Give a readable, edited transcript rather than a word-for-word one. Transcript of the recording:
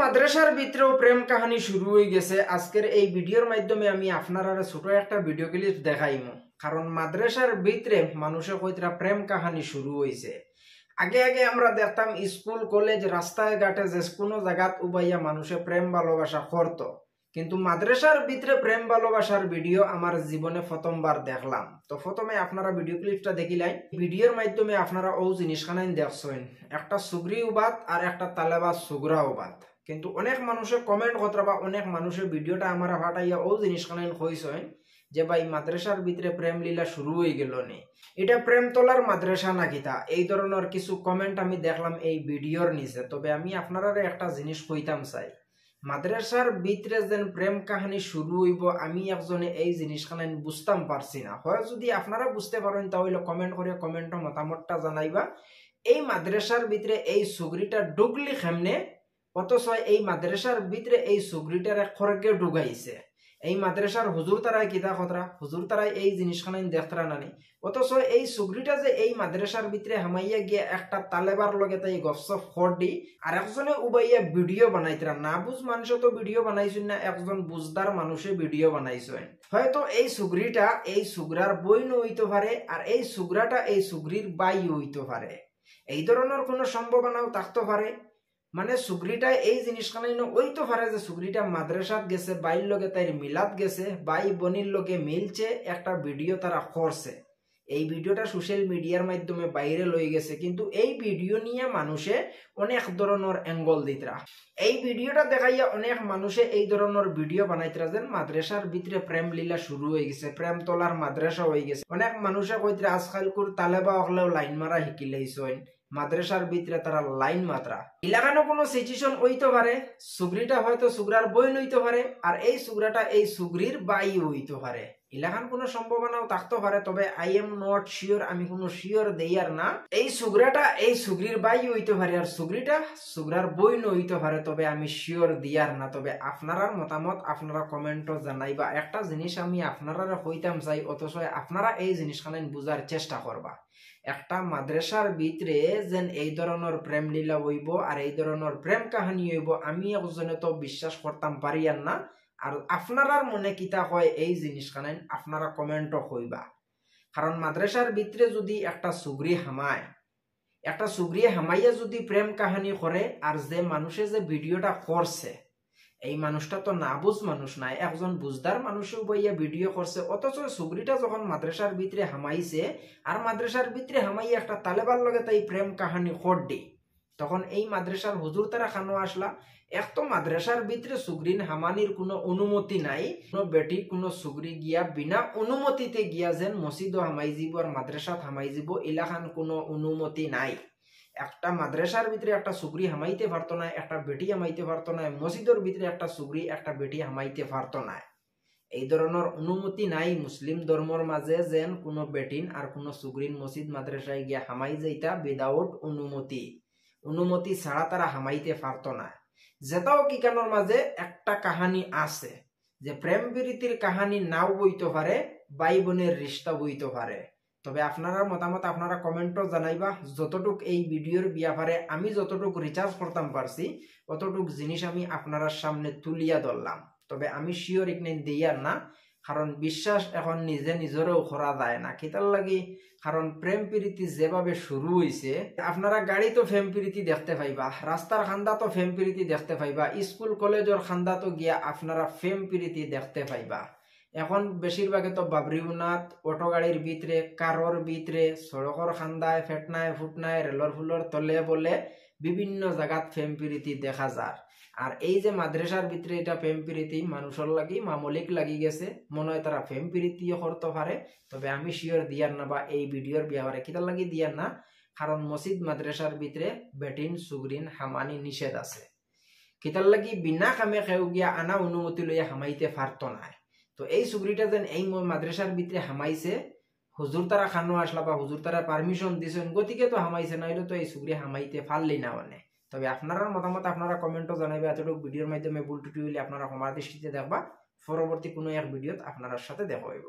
মাদ্রাসার ভিতরেও প্রেম কাহিনী শুরু হয়ে গেছে। আজকের এই ভিডিওর মাধ্যমে আমি আপনারা ছোট একটা ভিডিও ক্লিপ দেখাইমু, কারণ মাদ্রাসার ভিতরে মানুষের কইতরা প্রেম কাহিনী শুরু হয়েছে। আগে আগে আমরা দেখতাম স্কুল কলেজ রাস্তায় ঘাটে যে কোনো জায়গাত উবাইয়া মানুষে প্রেম ভালোবাসা করত, কিন্তু মাদ্রাসার ভিতরে প্রেম ভালোবাসার ভিডিও আমার জীবনে প্রথমবার দেখলাম। তো প্রথমে আপনারা ভিডিও ক্লিপটা দেখিলাই। ভিডিওর মাধ্যমে আপনারা ও জিনিসখানাই দেখছেন, একটা সুগ্রি উবাদ আর একটা তালেবাজ সুগরা উবাদ। কিন্তু অনেক মানুষে কমেন্ট করতে বা অনেক মানুষের ভিডিওটা আমার ফাটাইয়া ও জিনিসখানাই কইছেন যে ভাই মাদ্রাসার ভিতরে প্রেম লীলা শুরু হয়ে গেল নি, এটা প্রেম তোলার মাদ্রাসা নাকি তা, এই ধরনের কিছু কমেন্ট আমি দেখলাম এই ভিডিওর নিচে। তবে আমি আপনারা একটা জিনিস কইতাম চাই, মাদ্রাসার ভিতরে যেন প্রেম কাহিনী শুরু হইব আমি একজনে এই জিনিসখানে বুঝতাম পারছি না। হয় যদি আপনারা বুঝতে পারেন তাহলে কমেন্ট করে কমেন্টে মতামতটা জানাইবা। এই মাদ্রাসার ভিতরে এই সুগরিটা ডুগলি খেমনে, অথচ এই মাদ্রাসার ভিতরে এই সুগরিটার খড়গে ডুগাইছে। এই মাদ্রাসার হুজুর তারাই কিতা খতরা, হুজুর তারাই এই জিনিসখানে দেখতরা নানি, অথচ এই সুগরিটা যে এই মাদ্রাসার ভিতরে হামাইয়া গিয়ে একটা তালেবার লগে তাই গপসপ ফড়ি আর একজনে উবাইয়া ভিডিও বানাইতরা। না বুঝ মানুষ তো ভিডিও বানাইছেন না, একজন বুঝদার মানুষে ভিডিও বানাইছেন। হয়তো এই সুগরিটা এই সুগরার বইন হইতে পারে, আর এই সুগরাটা এই সুগরির বাই হইতে পারে। এই ধরনের কোনো সম্ভাবনাও থাকতে পারে। মানে সুগরিটা এই জিনিসখানে ওইতো পারে যে সুগরিটা মাদ্রাসাত গেছে, বাইর লগে তাই মিলাদ গেছে, বাই বনির লগে মিলছে, একটা ভিডিও তারা করছে। এই ভিডিওটা সোশ্যাল মিডিয়ার মাধ্যমে বাইরে লই গেছে, কিন্তু এই ভিডিও নিয়ে মানুষে অনেক ধরনের অ্যাঙ্গল দিতরা। এই ভিডিওটা দেখাইয়া অনেক মানুষে এই ধরনের ভিডিও বানাইতরা যেন মাদ্রাসার ভিতরে প্রেম লীলা শুরু হয়ে গেছে, প্রেম তোলার মাদ্রাসা হয়ে গেছে। অনেক মানুষে কইতরা আজকালকুর তালেবা হলেও লাইন মারা শিকিলেইছেন, মাদ্রাসার ভিতরে তারা লাইন মাত্রা। ইলাকানো কোনো সিচুয়েশন হইতে পারে, সুগরিটা হয়তো সুগরার বইন হইতে পারে, আর এই সুগরাটা এই সুগরির বাই হইতে পারে। ইলাকান কোনো সম্ভাবনাও থাকতে পারে, তবে আই এম নট শিওর, আমি কোনো শিওর দেইয়ার না। এই সুগরাটা এই সুগরির বাই হইতে পারে, আর সুগরিটা সুগরার বইন হইতে পারে, তবে আমি শিওর দিয়ার না। তবে আপনার মতামত আপনারা কমেন্টও জানাইবা। একটা জিনিস আমি আপনারা কইতাম চাই, অথচ আপনারা এই জিনিসখানে বুঝার চেষ্টা করবা। একটা মাদ্রাসার ভিতরে যেন এই ধরনের প্রেম লীলা হইব আর এই ধরনের প্রেম কাহিনী হইব আমি একজনে তো বিশ্বাস করতাম পারিয়ান না। আর আপনারার মনে কিতা হয় এই জিনিসখানে আপনারা কমেন্টও কইবা। কারণ মাদ্রাসার ভিতরে যদি একটা সুগরি হামায়, একটা সুগরি হামাইয়া যদি প্রেম কাহিনী করে, আর যে মানুষে যে ভিডিওটা করছে এই মানুষটা তো না বুঝ মানুষ নাই, একজন বুঝদার মানুষও বইয়া ভিডিও করছে। অথচ সুগরিটা যখন মাদ্রাসার ভিতরে হামাইছে আর মাদ্রাসার ভিতরে হামাইয়া একটা তালেবার লগে তাই প্রেম কাহিনী খড়ডি, তখন এই মাদ্রাসার হুজুর তারা খানো আসলা। এক তো মাদ্রাসার ভিতরে সুগরিন হামানির কোনো অনুমতি নাই, কোনো বেটি কোনো সুগরি গিয়া বিনা অনুমতিতে গিয়া যেন মসজিদও হামাই যাব আর মাদ্রাসাত হামাই যাব, ইলাখান কোনো অনুমতি নাই। একটা মাদ্রাসার ভিতরে একটা সুগরি হামাইতে পারতো না, একটা বেটি হামাইতে পারতো না, মসজিদের ভিতরে একটা সুগরি একটা বেটি হামাইতে পারতো না। এই ধরনের অনুমতি নাই মুসলিম ধর্মর মাঝে যেন কোনো বেটিন আর কোনো সুগরিন মসজিদ মাদ্রাসায় গিয়া হামাই যাইতা উইদাউট অনুমতি, অনুমতি ছাড়া তারা হামাইতে পারতো না। যেটাও কিকানোর মাঝে একটা কাহানি আছে যে প্রেম প্রীতির কাহানি নাও বইতে পারে, ভাই বোনের রিস্তা বইতে পারে। তবে আপনারা মতামত আপনারা কমেন্টও জানাইবা। যতটুক এই ভিডিওর ব্যাপারে আমি যতটুক রিচার্জ করতাম পারছি অতটুক জিনিস আমি আপনার সামনে তুলিয়া ধরলাম। তবে আমি শিওর এখানে দিয়ার না, কারণ বিশ্বাস এখন নিজে নিজেরও করা যায় না। কিতার লাগি, কারণ প্রেম প্রীতি যেভাবে শুরু হয়েছে, আপনারা গাড়ি তো প্রেম প্রীতি দেখতে পাইবা, রাস্তার খান্দা তো প্রেম প্রীতি দেখতে পাইবা, স্কুল কলেজের খান্দা তো গিয়া আপনারা প্রেম প্রীতি দেখতে পাইবা। এখন বেশিরভাগে তো বাবরিউনাথ অটো গাড়ির ভিতরে, কারোর ভিতরে, সড়কর খান্দায়, ফেটনায় ফুটনায়, রেলর ফুলর তলে বলে বিভিন্ন জায়গাত প্রেম প্রীতি দেখা যায়। আর এই যে মাদ্রাসার ভিতরে এটা প্রেম প্রীতি মানুষের লাগি মামলিক লাগি গেছে, মনে হয় তারা প্রেম প্রীতিও করতে পারে। তবে আমি শিওর দিয়ার না, বা এই ভিডিওর ব্যাপারে কিতার লাগি দিয়ার না, কারণ মসজিদ মাদ্রাসার ভিতরে বেটিন সুগরিন হামানি নিষেধ আছে। কিতার লাগি বিনা কামে কেউ গিয়া আনা অনুমতি লইয়া হামাইতে পারতো না। তো এই সুগরিটা যেন এই মাদ্রাসার ভিতরে হামাইছে, হুজুর তারা খানো আসলা বা হুজুর তারা পারমিশন দিছেন, গতিকে তো হামাইছে, নাইলে তো এই সুগরি হামাইতে পারলি না। মানে তবে আপনার মতামত আপনারা কমেন্টও জানাইবে। এতটুকু ভিডিওর মাধ্যমে ভুল টুটি হইলে আপনারা ক্ষমার দৃষ্টিতে দেখবা। পরবর্তী কোনো এক ভিডিওত আপনার সাথে দেখা হইব।